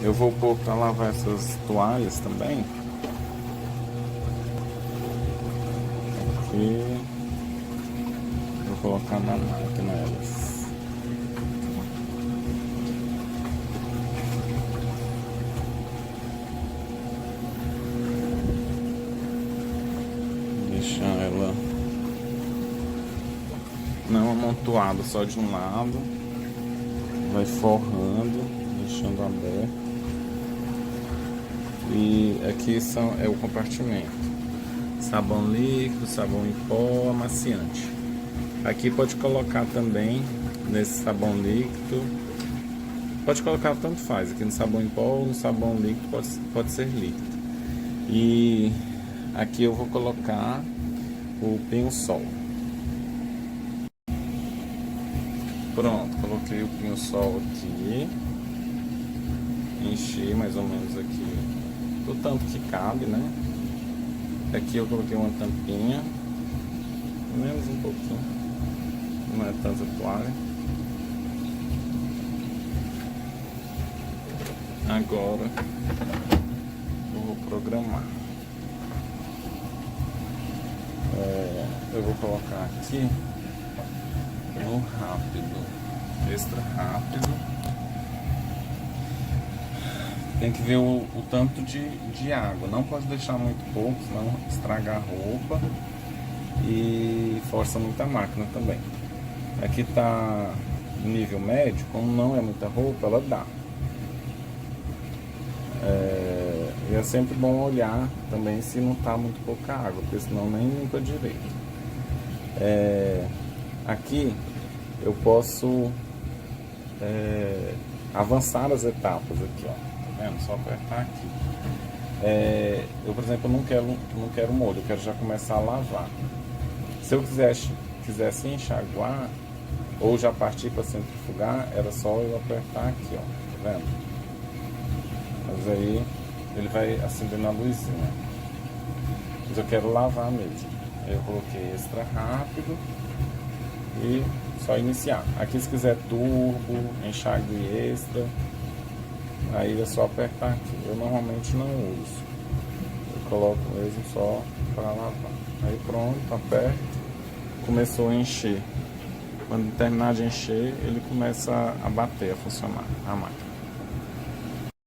Eu vou pôr para lavar essas toalhas também. Aqui. Vou colocar na máquina elas. Deixar ela não amontoada só de um lado. Vai forrando, deixando aberto. E aqui é o compartimento: sabão líquido, sabão em pó, amaciante. Aqui pode colocar também nesse sabão líquido, pode colocar tanto faz, aqui no sabão em pó ou no sabão líquido, pode ser líquido. E aqui eu vou colocar o pinho-sol. Pronto, coloquei o pinho-sol aqui, enchi mais ou menos aqui do tanto que cabe, né? Aqui eu coloquei uma tampinha, menos um pouquinho, não é tanta toalha. Agora eu vou programar. Eu vou colocar aqui no rápido, extra rápido. Tem que ver o tanto de água, não pode deixar muito pouco, senão estragar a roupa e força muito a máquina também. Aqui tá nível médio, como não é muita roupa, ela dá. E é sempre bom olhar também se não tá muito pouca água, porque senão nem limpa direito. Aqui eu posso avançar as etapas aqui, ó. Tá vendo? Só apertar aqui. Eu, por exemplo, não quero molho, eu quero já começar a lavar. Se eu quisesse enxaguar ou já partir para centrifugar, era só eu apertar aqui, ó. Tá vendo? Mas aí ele vai acendendo a luzinha. Mas eu quero lavar mesmo. Eu coloquei extra rápido e só iniciar. Aqui se quiser turbo, enxágue extra, aí é só apertar aqui. Eu normalmente não uso. Eu coloco mesmo só para lavar. Aí pronto, aperto. Começou a encher. Quando terminar de encher, ele começa a bater, a funcionar a máquina.